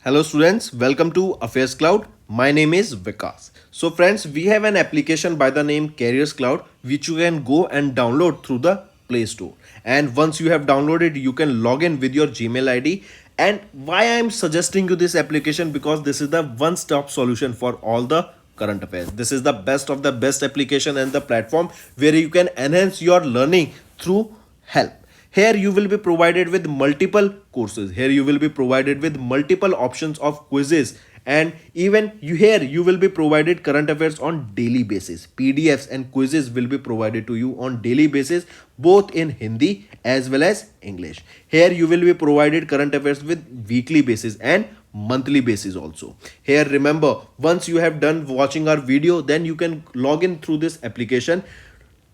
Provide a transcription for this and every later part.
Hello students, welcome to Affairscloud. My name is Vikas. So friends, we have an application by the name Careers Cloud which you can go and download through the Play Store. And once you have downloaded, you can log in with your Gmail ID. And why I am suggesting you this application, because this is the one-stop solution for all the current affairs. This is the best of the best application and the platform where you can enhance your learning through help. Here you will be provided with multiple courses. Here you will be provided with multiple options of quizzes, and even you will be provided current affairs on daily basis. PDFs and quizzes will be provided to you on daily basis, both in Hindi as well as English. Here you will be provided current affairs with weekly basis and monthly basis also. Here remember, once you have done watching our video, then you can log in through this application,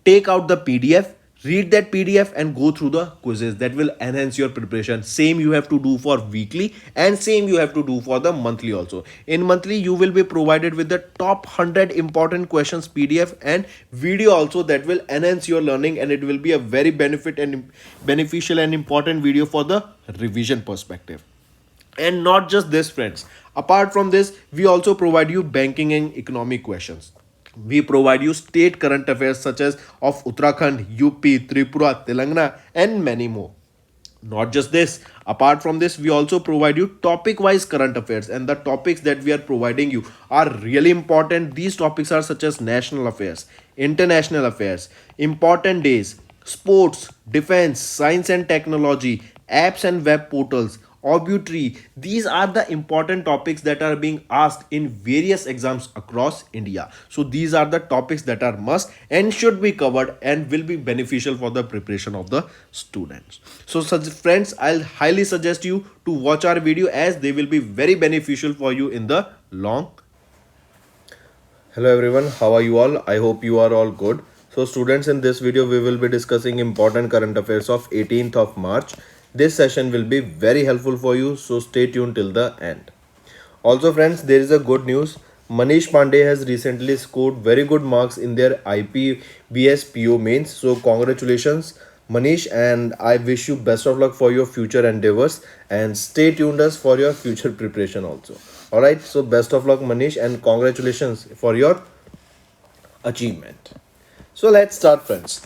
take out the PDF, read that PDF and go through the quizzes. That will enhance your preparation. Same you have to do for weekly and same you have to do for the monthly also. In monthly you will be provided with the top 100 important questions PDF and video also, that will enhance your learning, and it will be a very beneficial and important video for the revision perspective. And not just this friends, apart from this we also provide you banking and economic questions. We provide you state current affairs such as of Uttarakhand, UP, Tripura, Telangana, and many more. Not just this, apart from this, we also provide you topic wise current affairs, and the topics that we are providing you are really important. These topics are such as national affairs, international affairs, important days, sports, defense, science and technology, apps and web portals, obituary. These are the important topics that are being asked in various exams across India. So these are the topics that are must and should be covered and will be beneficial for the preparation of the students. So such friends, I'll highly suggest you to watch our video, as they will be very beneficial for you in the long. Hello everyone, how are you all? I hope you are all good. So students, in this video we will be discussing important current affairs of 18th of March. This session will be very helpful for you, so stay tuned till the end. Also friends, there is a good news. Manish Pandey has recently scored very good marks in their IPBS PO mains. So congratulations Manish, and I wish you best of luck for your future endeavors, and stay tuned us for your future preparation also. Alright, so best of luck Manish, and congratulations for your achievement. So let's start friends.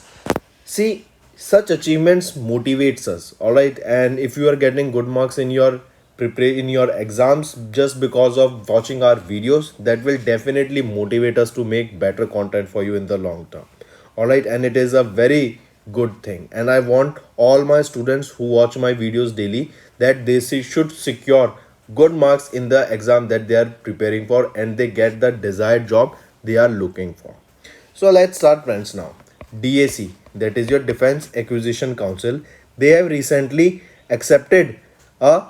See, such achievements motivates us, all right? And if you are getting good marks in your in your exams just because of watching our videos, that will definitely motivate us to make better content for you in the long term. All right, and it is a very good thing, and I want all my students who watch my videos daily that they should secure good marks in the exam that they are preparing for, and they get the desired job they are looking for. So let's start friends now. DAC, that is your Defense Acquisition Council, they have recently accepted a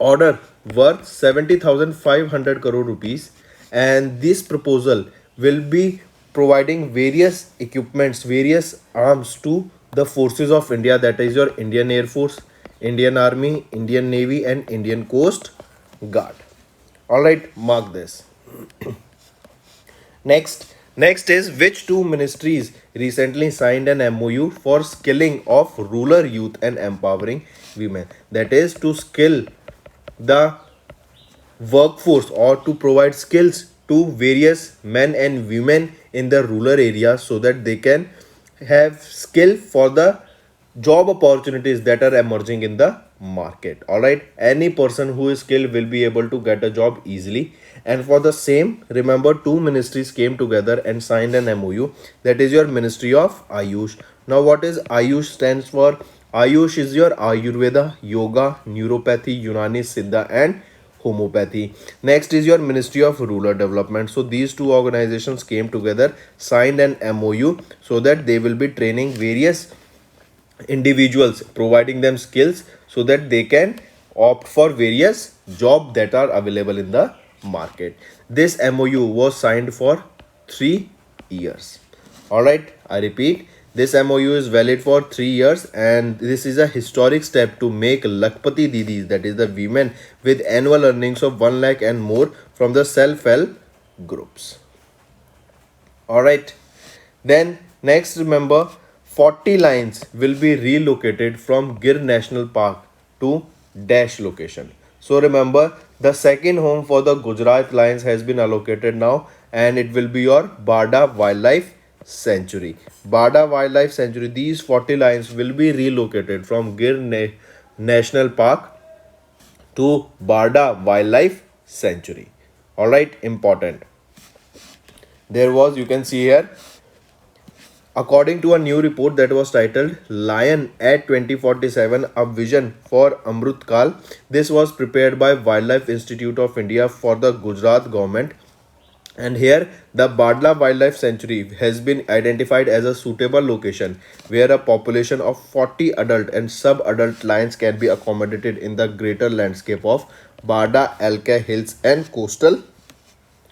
order worth 70,500 crore rupees, and this proposal will be providing various equipments, various arms to the forces of India, that is your Indian Air Force, Indian Army, Indian Navy and Indian Coast Guard. All right, mark this. Next is which two ministries recently signed an MOU for skilling of rural youth and empowering women? That is to skill the workforce, or to provide skills to various men and women in the rural areas, so that they can have skill for the job opportunities that are emerging in the market. All right, any person who is skilled will be able to get a job easily. And for the same, remember, two ministries came together and signed an MOU, that is your Ministry of Ayush. Now what is Ayush stands for? Ayush is your Ayurveda, Yoga, Neuropathy, Unani, Siddha and Homeopathy. Next is your Ministry of Rural Development. So these two organizations came together, signed an MOU, so that they will be training various individuals, providing them skills so that they can opt for various jobs that are available in the market. This MOU was signed for 3 years. All right, I repeat, this MOU is valid for 3 years, and this is a historic step to make Lakpati Didis, that is the women with annual earnings of 1 lakh and more, from the self-help groups. All right, then next, remember, 40 lions will be relocated from Gir National Park to dash location. So remember, the second home for the Gujarat lions has been allocated now, and it will be your Barda Wildlife Sanctuary. Barda Wildlife Sanctuary, these 40 lions will be relocated from National Park to Barda Wildlife Sanctuary. Alright, important. There was, you can see here, according to a new report that was titled Lion at 2047, a vision for Amrut Kal. This was prepared by Wildlife Institute of India for the Gujarat government. And here, the Badla Wildlife Sanctuary has been identified as a suitable location where a population of 40 adult and sub-adult lions can be accommodated in the greater landscape of Barda, Alka Hills and coastal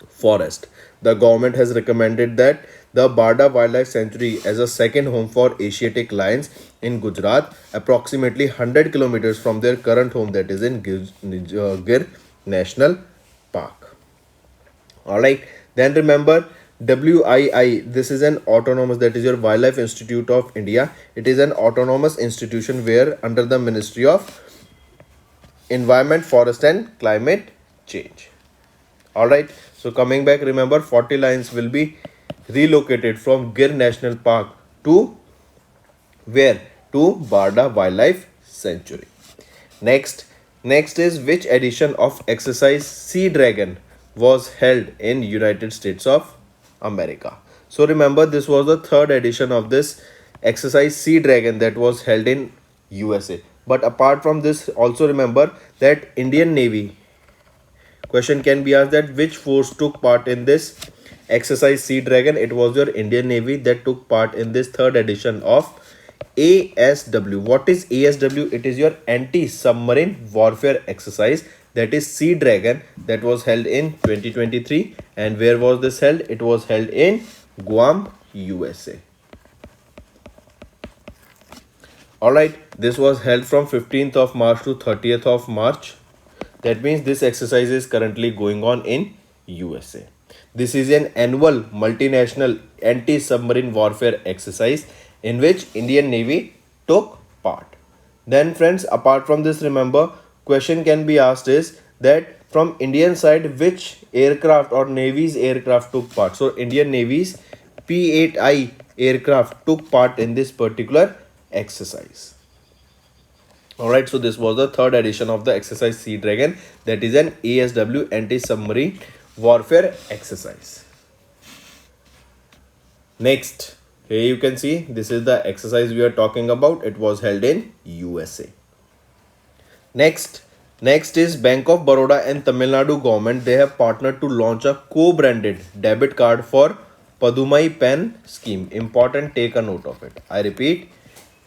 forest. The government has recommended that the Barda Wildlife Sanctuary as a second home for Asiatic lions in Gujarat, approximately 100 kilometers from their current home, that is in Gir National Park. Alright, then remember WII, this is an autonomous, that is your Wildlife Institute of India. It is an autonomous institution where under the Ministry of Environment, Forest and Climate Change. Alright, so coming back, remember 40 lions will be relocated from Gir National Park to where? To Barda Wildlife Sanctuary. Next is which edition of exercise Sea Dragon was held in United States of America. So remember, this was the third edition of this exercise Sea Dragon that was held in USA. But apart from this, also remember that Indian Navy, question can be asked that which force took part in this exercise Sea Dragon. It was your Indian Navy that took part in this third edition of ASW. What is ASW? It is your anti-submarine warfare exercise, that is Sea Dragon, that was held in 2023. And where was this held? It was held in Guam, USA. Alright, this was held from 15th of March to 30th of March. That means this exercise is currently going on in USA. This is an annual multinational anti-submarine warfare exercise in which Indian Navy took part. Then friends, apart from this, remember, question can be asked is that from Indian side, which aircraft or Navy's aircraft took part. So Indian Navy's P-8I aircraft took part in this particular exercise. Alright, so this was the third edition of the exercise Sea Dragon, that is an ASW anti-submarine warfare exercise. Next, here you can see, this is the exercise we are talking about. It was held in USA. Next is Bank of Baroda and Tamil Nadu government. They have partnered to launch a co-branded debit card for Padumai Pen scheme. Important, take a note of it. I repeat,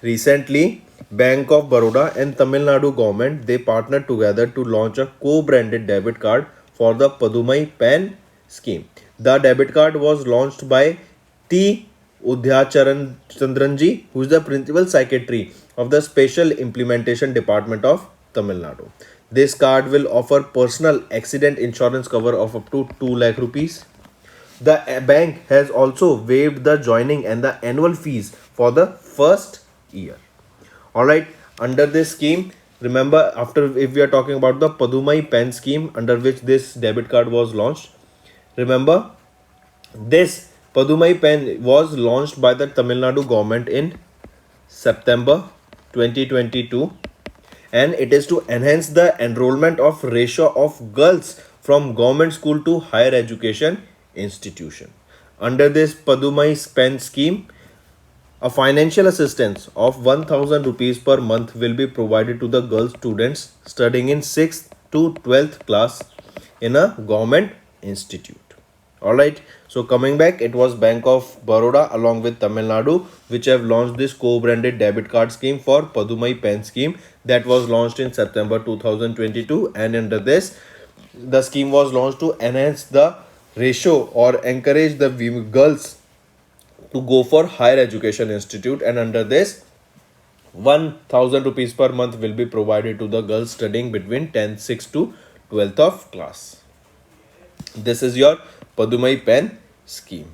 recently Bank of Baroda and Tamil Nadu government, they partnered together to launch a co-branded debit card for the Padumai Pen scheme. The debit card was launched by T. Chandranji, who is the Principal Secretary of the Special Implementation Department of Tamil Nadu. This card will offer personal accident insurance cover of up to 2 lakh rupees. The bank has also waived the joining and the annual fees for the first year. Alright, under this scheme, remember, if we are talking about the Padumai Pen scheme under which this debit card was launched, remember, this Padumai Pen was launched by the Tamil Nadu government in September 2022, and it is to enhance the enrollment of ratio of girls from government school to higher education institution. Under this Padumai Pen scheme, a financial assistance of 1000 rupees per month will be provided to the girl students studying in 6th to 12th class in a government institute. Alright, so coming back, it was Bank of Baroda along with Tamil Nadu which have launched this co-branded debit card scheme for Padumai Pen scheme that was launched in September 2022, and under this, the scheme was launched to enhance the ratio or encourage the girls to go for higher education institute, and under this 1000 rupees per month will be provided to the girls studying between 10th 6th to 12th of class. This is your Padumai Pen scheme.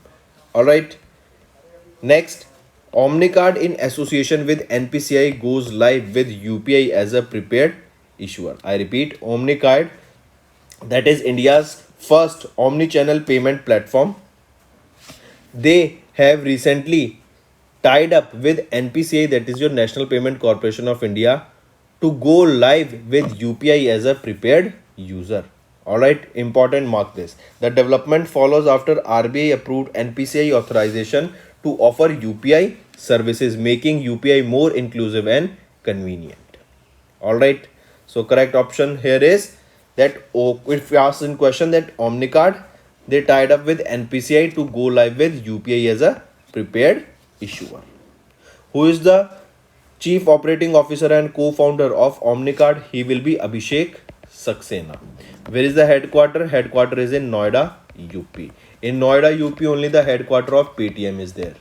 Alright, next, Omni card in association with NPCI goes live with UPI as a prepaid issuer. I repeat, Omni card, that is India's first omni-channel payment platform. They have recently tied up with NPCI, that is your National Payment Corporation of India, to go live with UPI as a prepared user. Alright, important, mark this. The development follows after RBI approved NPCI authorization to offer UPI services, making UPI more inclusive and convenient. Alright, so correct option here is that, if you ask in question that Omnicard, they tied up with NPCI to go live with UPI as a prepared issuer. Who is the Chief Operating Officer and co-founder of Omnicard? He will be Abhishek Saxena. Where is the headquarter? Headquarter is in Noida, UP. In Noida, UP only the headquarter of Paytm is there.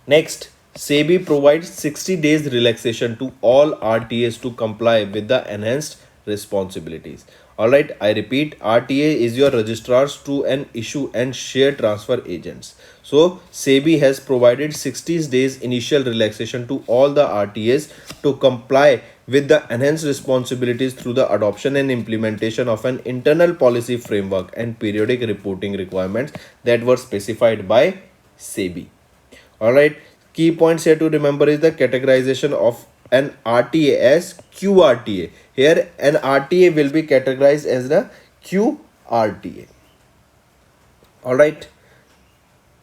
Next, SEBI provides 60 days relaxation to all RTAs to comply with the enhanced responsibilities. Alright, I repeat, RTA is your registrars to an issue and share transfer agents. So, SEBI has provided 60 days initial relaxation to all the RTAs to comply with the enhanced responsibilities through the adoption and implementation of an internal policy framework and periodic reporting requirements that were specified by SEBI. Alright, key points here to remember is the categorization of an RTA as QRTA. Here an RTA will be categorized as the QRTA. Alright,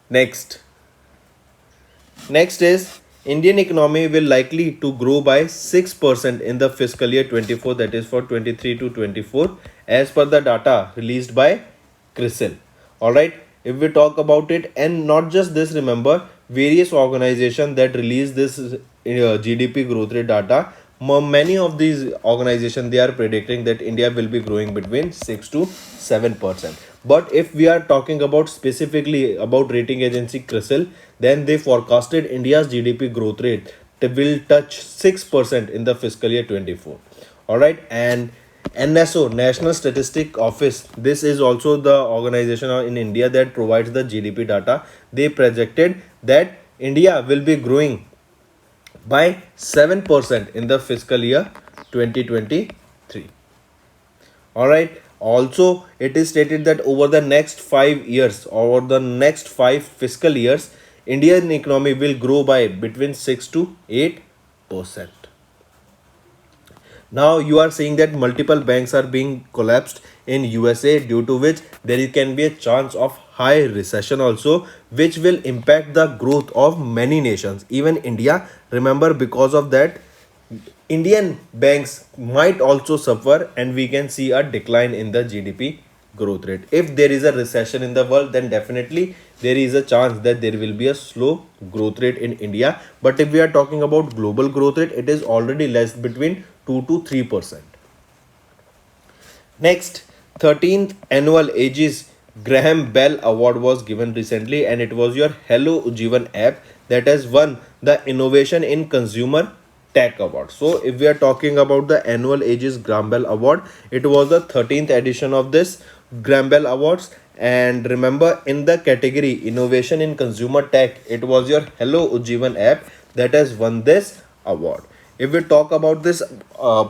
next is Indian economy will likely to grow by 6% in the fiscal year 24, that is for 23 to 24, as per the data released by CRISIL. Alright, if we talk about it, and not just this, remember various organizations that release this GDP growth rate data, many of these organizations, they are predicting that India will be growing between 6 to 7%. But if we are talking about specifically about rating agency CRISIL, then they forecasted India's GDP growth rate will touch 6% in the fiscal year 24. Alright, and NSO, National Statistic Office, this is also the organization in India that provides the GDP data. They projected that India will be growing by 7% in the fiscal year 2023. Alright, also it is stated that over the next 5 years or the next 5 fiscal years, Indian economy will grow by between 6 to 8%. Now you are seeing that multiple banks are being collapsed in USA, due to which there can be a chance of high recession also, which will impact the growth of many nations, even India. Remember, because of that, Indian banks might also suffer and we can see a decline in the GDP growth rate. If there is a recession in the world, then definitely there is a chance that there will be a slow growth rate in India. But if we are talking about global growth rate, it is already less, between 2 to 3%. Next, 13th annual Aegis Graham Bell Award was given recently, and it was your Hello Ujjivan app that has won the Innovation in Consumer Tech Award. So if we are talking about the annual Aegis Graham Bell Award, it was the 13th edition of this Graham Bell Awards. And remember, in the category Innovation in Consumer Tech, it was your Hello Ujjivan app that has won this award. If we talk about this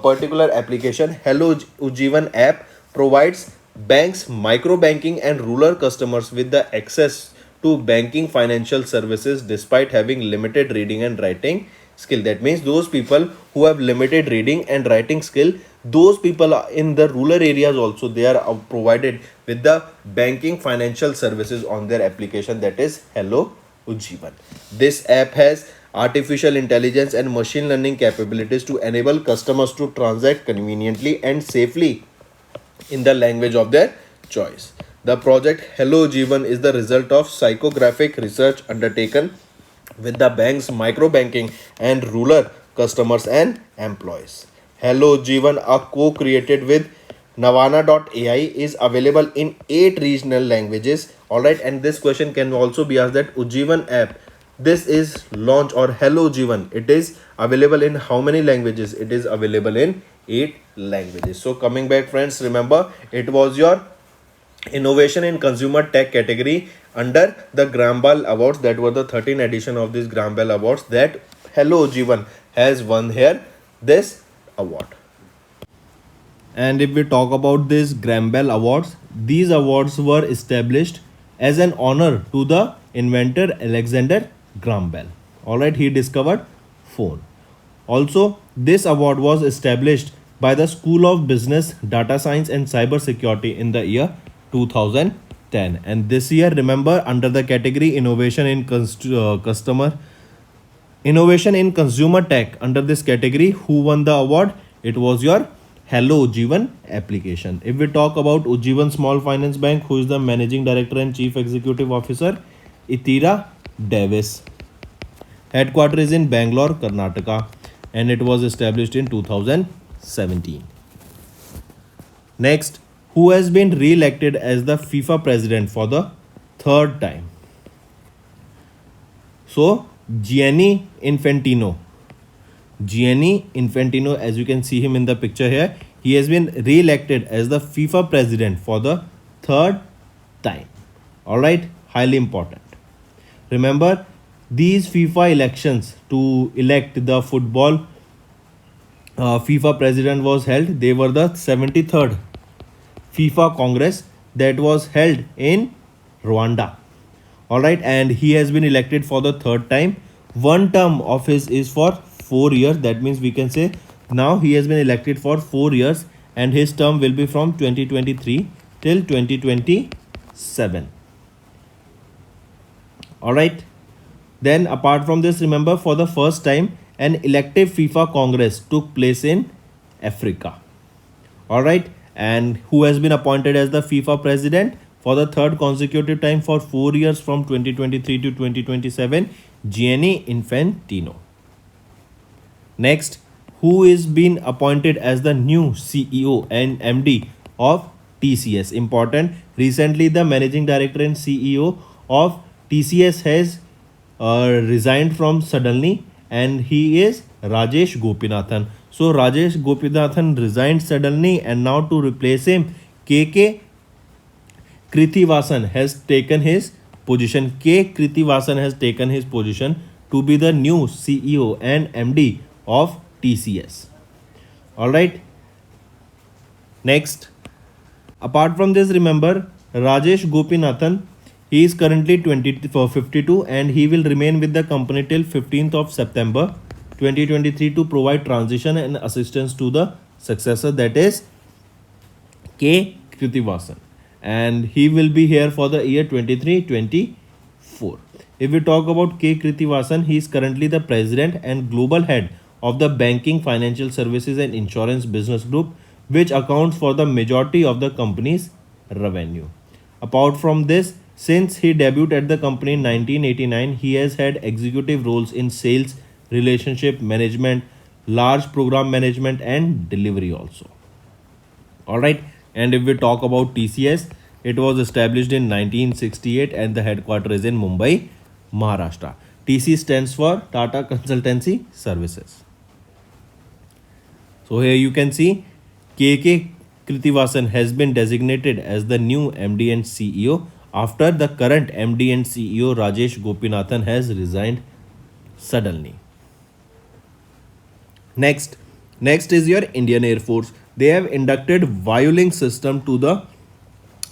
particular application, Hello Ujjivan app provides banks, micro banking and rural customers with the access to banking financial services despite having limited reading and writing skill. That means those people who have limited reading and writing skill, those people in the rural areas also, they are provided with the banking financial services on their application, that is Hello Ujjivan. This app has artificial intelligence and machine learning capabilities to enable customers to transact conveniently and safely in the language of their choice. The project Hello Ujjivan is the result of psychographic research undertaken with the bank's micro banking and rural customers and employees. Hello Ujjivan, a co-created with Navana.ai, is available in 8 regional languages. Alright, and this question can also be asked that Ujjivan app, this is launched, or Hello Ujjivan, it is available in how many languages? It is available in 8 languages. So coming back, friends, remember it was your Innovation in Consumer Tech category under the Graham Bell Awards. That was the 13th edition of this Graham Bell Awards that Hello Ujjivan has won here this award. And if we talk about this Graham Bell Awards, these awards were established as an honor to the inventor Alexander Graham Bell. Alright, he discovered phone. Also, this award was established by the School of Business, Data Science and Cyber Security in the year 2010. And this year, remember, under the category Innovation in Consumer Tech, under this category, who won the award? It was your Hello Ujjivan application. If we talk about Ujjivan Small Finance Bank, who is the Managing Director and Chief Executive Officer? Itira Davis. Headquarters is in Bangalore, Karnataka, and it was established in 2017. Next, who has been re-elected as the FIFA president for the third time? So, Gianni Infantino. Gianni Infantino, as you can see him in the picture here, he has been re-elected as the FIFA president for the third time. Alright, highly important. Remember, these FIFA elections to elect the football FIFA president was held. They were the 73rd FIFA Congress that was held in Rwanda. Alright, and he has been elected for the third time. One term of his is for 4 years. That means we can say now he has been elected for 4 years and his term will be from 2023 till 2027. Alright. Then apart from this, remember, for the first time an elective FIFA Congress took place in Africa. Alright. And who has been appointed as the FIFA president for the third consecutive time for 4 years from 2023 to 2027? Gianni Infantino. Next, who is being appointed as the new CEO and MD of TCS? Important. Recently, the managing director and CEO of TCS has resigned from suddenly, and he is Rajesh Gopinathan. So Rajesh Gopinathan resigned suddenly, and now to replace him, KK Krithivasan has taken his position. K. Krithivasan has taken his position to be the new CEO and MD of TCS. Alright. Next. Apart from this, remember, Rajesh Gopinathan, he is currently 52 and he will remain with the company till 15th of September 2023 to provide transition and assistance to the successor, that is K. Krithivasan. And he will be here for the year 23-24. If we talk about K. Krithivasan, he is currently the president and global head of the banking, financial services and insurance business group, which accounts for the majority of the company's revenue. Apart from this, since he debuted at the company in 1989, he has had executive roles in sales, relationship management, large program management and delivery also. Alright. And if we talk about TCS, it was established in 1968 and the headquarters is in Mumbai, Maharashtra. TC stands for Tata Consultancy Services. So here you can see KK Krithivasan has been designated as the new MD and CEO after the current MD and CEO Rajesh Gopinathan has resigned suddenly. Next is your Indian Air Force. They have inducted Violink system to the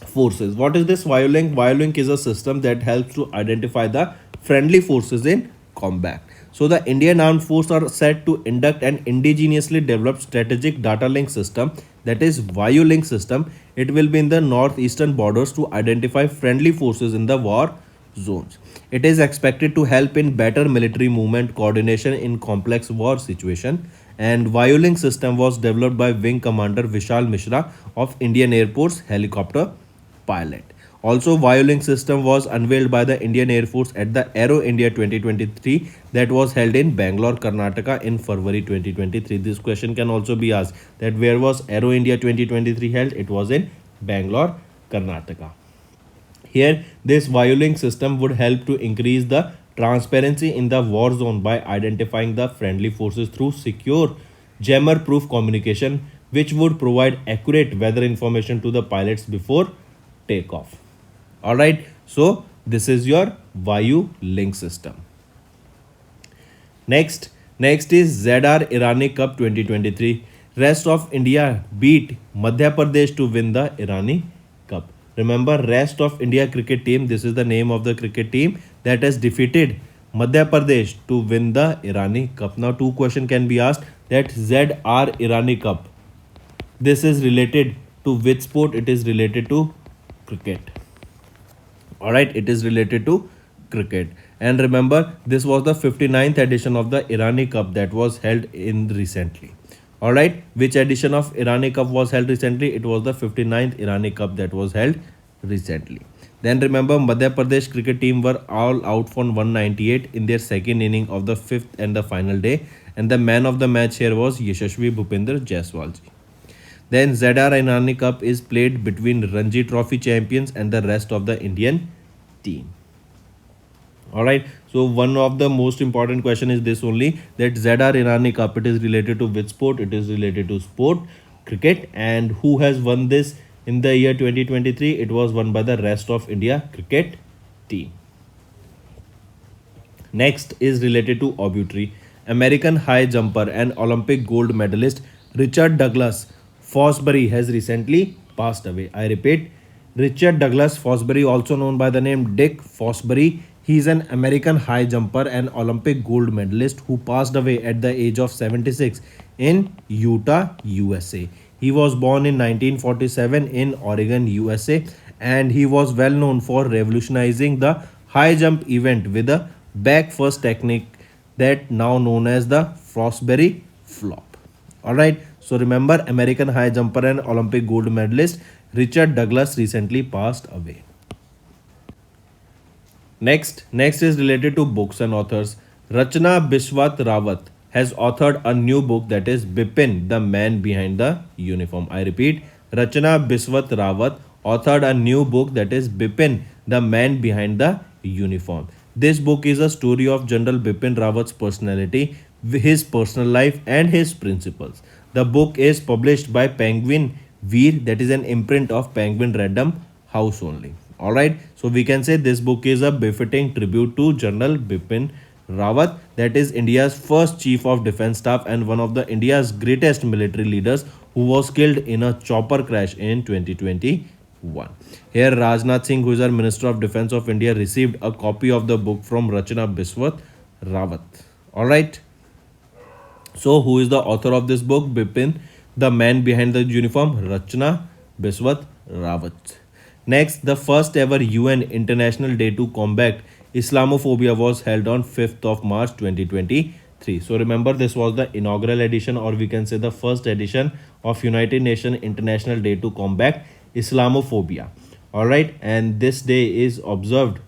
forces. What is this Violink? Violink is a system that helps to identify the friendly forces in combat. So the Indian Armed Forces are set to induct an indigenously developed strategic data link system, that is Violink system. It will be in the northeastern borders to identify friendly forces in the war zones. It is expected to help in better military movement coordination in complex war situation. And Violink system was developed by Wing Commander Vishal Mishra of Indian Air Force helicopter pilot. Also, Violink system was unveiled by the Indian Air Force at the Aero India 2023 that was held in Bangalore, Karnataka in February 2023. This question can also be asked that where was Aero India 2023 held? It was in Bangalore, Karnataka. Here, this Violink system would help to increase the transparency in the war zone by identifying the friendly forces through secure jammer-proof communication, which would provide accurate weather information to the pilots before takeoff. Alright, so this is your Violink system. Next is ZR Irani Cup 2023. rest of India beat Madhya Pradesh to win the Irani Cup? Remember, rest of India cricket team, this is the name of the cricket team that has defeated Madhya Pradesh to win the Irani Cup. Now two questions can be asked, that ZR Irani Cup, this is related to which sport? It is related to cricket. All right, it is related to cricket. And remember, this was the 59th edition of the Irani Cup that was held in recently. All right, which edition of Irani Cup was held recently? It was the 59th Irani Cup that was held recently. Then remember, Madhya Pradesh cricket team were all out for 198 in their second inning of the fifth and the final day, and the man of the match here was Yashasvi Bhupinder Jaiswal ji. Then ZR Irani Cup is played between Ranji Trophy champions and the rest of the Indian team. Alright, so one of the most important question is this only, that ZR Irani Cup, it is related to which sport? It is related to sport cricket. And who has won this in the year 2023? It was won by the rest of India cricket team. Next is related to Obituary. American high jumper and Olympic gold medalist Richard Douglas Fosbury has recently passed away. I repeat, Richard Douglas Fosbury, also known by the name Dick Fosbury, he is an American high jumper and Olympic gold medalist who passed away at the age of 76 in Utah, USA. He was born in 1947 in Oregon, USA, and he was well known for revolutionizing the high jump event with a back first technique that now known as the Fosbury flop. Alright, so remember, American high jumper and Olympic gold medalist Richard Douglas recently passed away. Next is related to books and authors. Rachna Biswat Rawat has authored a new book, that is Bipin, the man behind the uniform. I repeat, Rachna Biswat Rawat authored a new book, that is Bipin, the man behind the uniform. This book is a story of General Bipin Rawat's personality, his personal life and his principles. The book is published by Penguin Veer, that is an imprint of Penguin Random House only. Alright, so we can say this book is a befitting tribute to General Bipin Rawat, that is India's first chief of defense staff and one of the India's greatest military leaders, who was killed in a chopper crash in 2021. Here Rajnath Singh, who is our Minister of Defense of India, received a copy of the book from Rachna Biswat Rawat. Alright, so who is the author of this book? Bipin, the man behind the uniform, Rachna Biswat Rawat. Next, the first ever UN International Day to Combat Islamophobia was held on 5th of March 2023. So remember, this was the inaugural edition, or we can say the first edition of United Nations International Day to Combat Islamophobia. Alright, and this day is observed.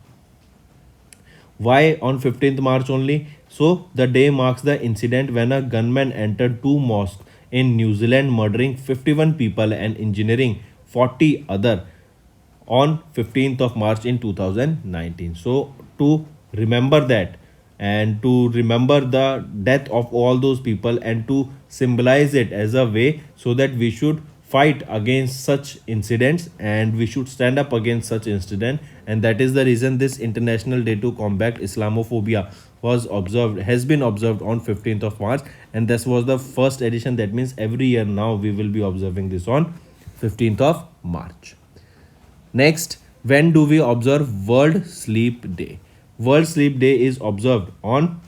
Why on 15th March only? So the day marks the incident when a gunman entered two mosques in New Zealand, murdering 51 people and injuring 40 other on 15th of March in 2019. So to remember that, and to remember the death of all those people, and to symbolize it as a way so that we should fight against such incidents and we should stand up against such incident, and that is the reason this International Day to Combat Islamophobia has been observed on 15th of March, and this was the first edition. That means every year now we will be observing this on 15th of March. Next, when do we observe World Sleep Day? World Sleep Day is observed on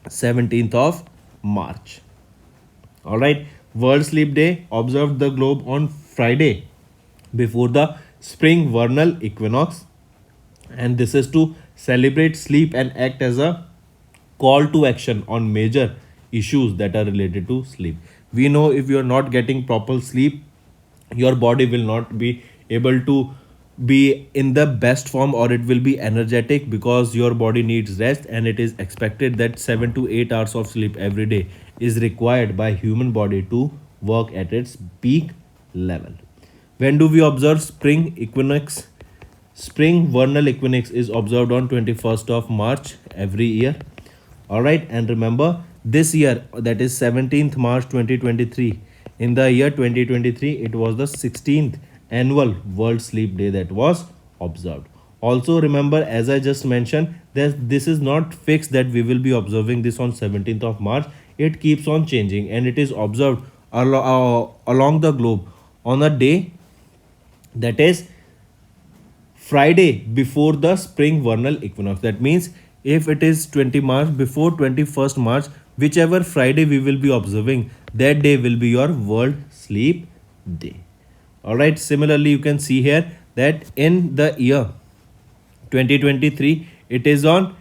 17th of March. Alright, World Sleep Day observed the globe on Friday before the spring vernal equinox, and this is to celebrate sleep and act as a call to action on major issues that are related to sleep. We know if you are not getting proper sleep, your body will not be able to be in the best form, or it will be energetic, because your body needs rest, and it is expected that 7 to 8 hours of sleep every day is required by human body to work at its peak level. When do we observe spring equinox? Spring vernal equinox is observed on 21st of March every year. Alright, and remember, this year, that is 17th March 2023, in the year 2023, it was the 16th annual World Sleep Day that was observed. Also remember, as I just mentioned, that this is not fixed that we will be observing this on 17th of March. It keeps on changing, and it is observed along the globe on a day that is Friday before the spring vernal equinox. That means if it is 20 March, before 21st March, whichever Friday we will be observing, that day will be your World Sleep Day. Alright, similarly, you can see here that in the year 2023, it is on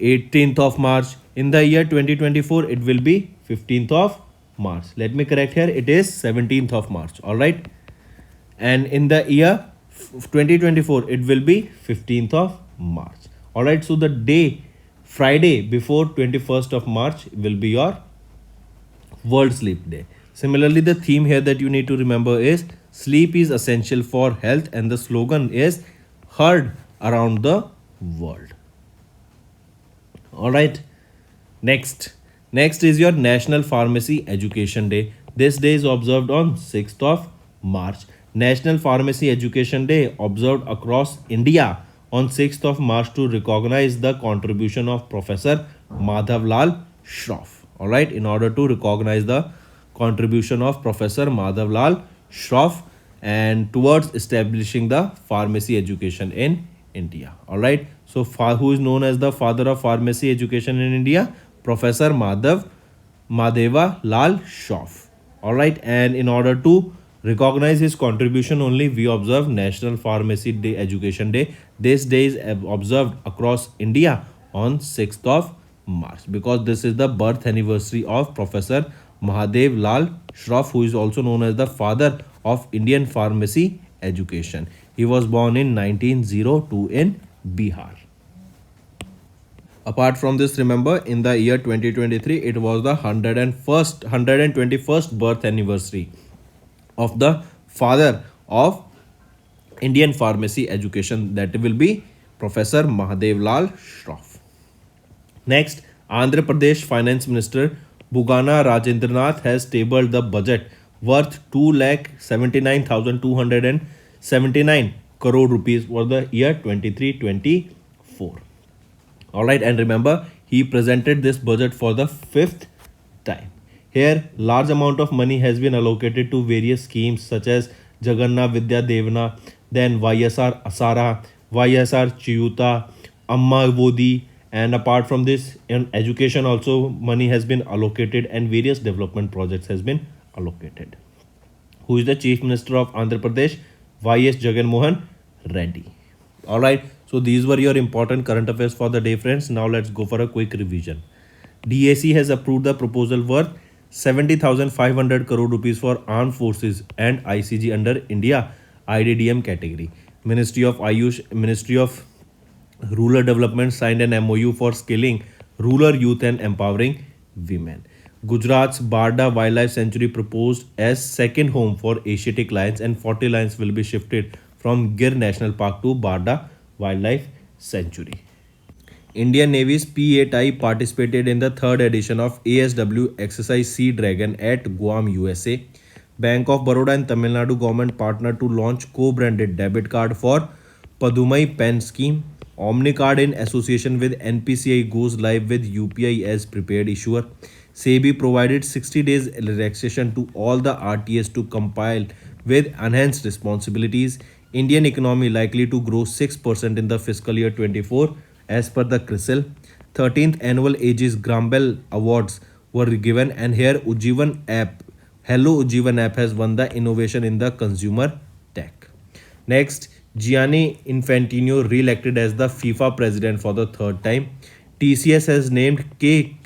18th of March. In the year 2024, it will be 15th of March. Let me correct here, it is 17th of March. Alright, and in the year 2024 it will be 15th of March. All right, so the day Friday before 21st of March will be your World Sleep Day. Similarly, the theme here that you need to remember is sleep is essential for health, and the slogan is heard around the world. All right, next is your National Pharmacy Education Day. This day is observed on 6th of March. National Pharmacy Education Day observed across India on 6th of March to recognize the contribution of Professor Madhav Lal Shroff. All right, in order to recognize the contribution of Professor Madhav Lal Shroff and towards establishing the pharmacy education in India. All right, so who is known as the father of pharmacy education in India? Professor Madhava Lal Shroff. All right, and in order to recognize his contribution only, we observe National Pharmacy Day Education Day. This day is observed across India on 6th of March because this is the birth anniversary of Professor Mahadev Lal Shroff, who is also known as the father of Indian pharmacy education. He was born in 1902 in Bihar. Apart from this, remember in the year 2023, it was the 121st birth anniversary of the father of Indian pharmacy education, that will be Professor Mahadev Lal Shroff. Next, Andhra Pradesh Finance Minister Bugana Rajendranath has tabled the budget worth 2,79,279 crore rupees for the year 23-24. All right, and remember, he presented this budget for the 5th time. Here, large amount of money has been allocated to various schemes such as Jaganna Vidya Devana, then YSR Asara, YSR Chiyuta, Amma Vodi, and apart from this, in education also money has been allocated and various development projects has been allocated. Who is the Chief Minister of Andhra Pradesh? Y.S. Jagan Mohan Reddy. All right, so these were your important current affairs for the day, friends. Now let's go for a quick revision. DAC has approved the proposal worth 70,500 crore rupees for armed forces and ICG under India IDDM category. Ministry of Ayush, Ministry of Rural Development signed an MOU for skilling rural youth and empowering women. Gujarat's Barda Wildlife Sanctuary proposed as second home for Asiatic lions, and 40 lions will be shifted from Gir National Park to Barda Wildlife Sanctuary. Indian Navy's P-8I participated in the third edition of ASW Exercise Sea Dragon at Guam, USA. Bank of Baroda and Tamil Nadu government partnered to launch co-branded debit card for Padumai Pen scheme. Omni card in association with NPCI goes live with UPI as prepared issuer. SEBI provided 60 days relaxation to all the RTAs to comply with enhanced responsibilities. Indian economy likely to grow 6% in the fiscal year 24 as per the CRISIL. 13th annual Aegis Grambel Awards were given, and here Ujjivan app, Hello Ujjivan app has won the innovation in the consumer tech. Next, Gianni Infantino re-elected as the FIFA president for the third time. TCS has named K.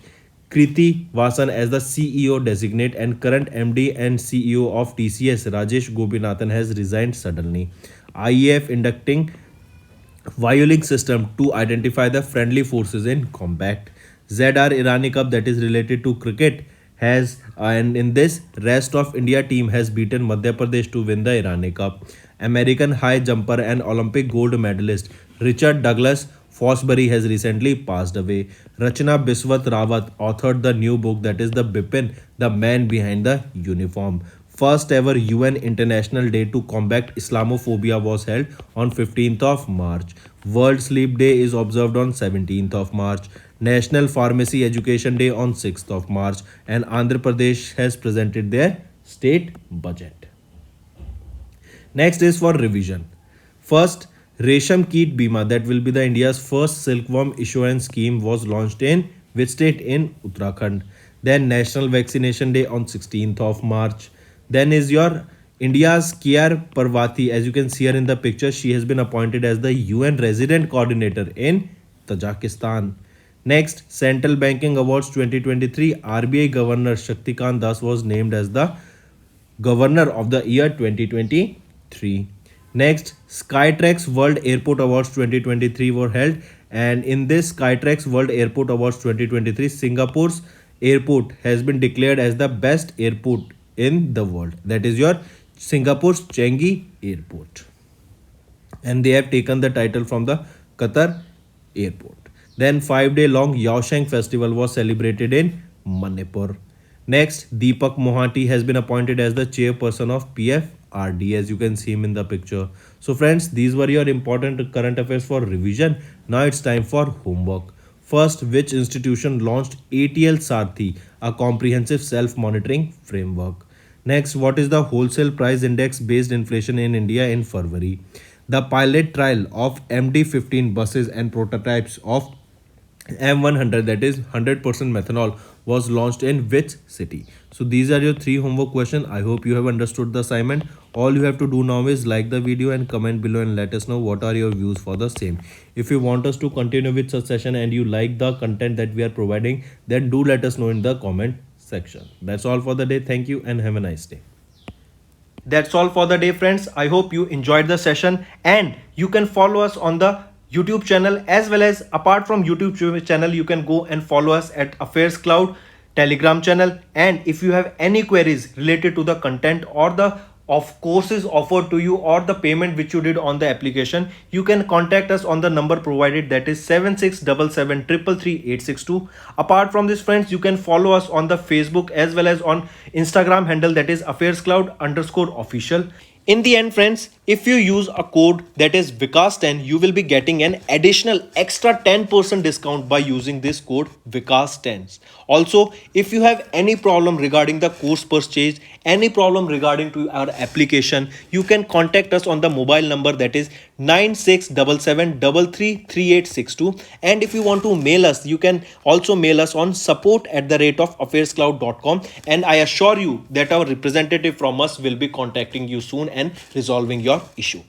Kriti Vasan as the CEO designate, and current MD and CEO of TCS Rajesh Gopinathan has resigned suddenly. IAF inducting Violink system to identify the friendly forces in combat. ZR Irani Cup, that is related to cricket, has and in this rest of India team has beaten Madhya Pradesh to win the Irani Cup. American high jumper and Olympic gold medalist Richard Douglas Fosbury has recently passed away. Rachna Biswat Rawat authored the new book, that is the Bipin, the man behind the uniform. First ever UN International Day to combat Islamophobia was held on 15th of March. World Sleep Day is observed on 17th of March. National Pharmacy Education Day on 6th of March. And Andhra Pradesh has presented their state budget. Next is for revision. First, Resham Keet Bima, that will be the India's first silkworm insurance scheme, was launched in which state? In Uttarakhand. Then National Vaccination Day on 16th of March. Then is your India's Kiar Parvati. As you can see here in the picture, she has been appointed as the UN Resident Coordinator in Tajikistan. Next, Central Banking Awards 2023, RBI Governor Shaktikant Das was named as the Governor of the Year 2023. Next, Skytrax World Airport Awards 2023 were held, and in this Skytrax World Airport Awards 2023, Singapore's airport has been declared as the best airport in the world. That is your Singapore's Changi Airport. And they have taken the title from the Qatar Airport. Then 5-day long Yaosheng festival was celebrated in Manipur. Next, Deepak Mohanty has been appointed as the chairperson of PFRD, as you can see him in the picture. So friends, these were your important current affairs for revision. Now it's time for homework. First, which institution launched ATL Sarthi, a comprehensive self-monitoring framework? Next, what is the wholesale price index based inflation in India in February? The pilot trial of MD-15 buses and prototypes of M100, that is 100% methanol, was launched in which city? So these are your 3 homework questions. I hope you have understood the assignment. All you have to do now is like the video and comment below and let us know what are your views for the same. If you want us to continue with such session and you like the content that we are providing, then do let us know in the comment section. That's all for the day. Thank you and have a nice day. That's all for the day, friends. I hope you enjoyed the session, and you can follow us on the YouTube channel, as well as apart from YouTube channel, you can go and follow us at Affairscloud Telegram channel. And if you have any queries related to the content or the courses offered to you or the payment which you did on the application, you can contact us on the number provided, that is 7677333862. Apart from this, friends, you can follow us on the Facebook as well as on Instagram handle, that is Affairscloud_official. In the end, friends, if you use a code that is Vikas10, you will be getting an additional extra 10% discount by using this code Vikas10. Also, if you have any problem regarding the course purchase, any problem regarding to our application, you can contact us on the mobile number, that is 9677333862. And if you want to mail us, you can also mail us on support@affairscloud.com, and I assure you that our representative from us will be contacting you soon and resolving your issue.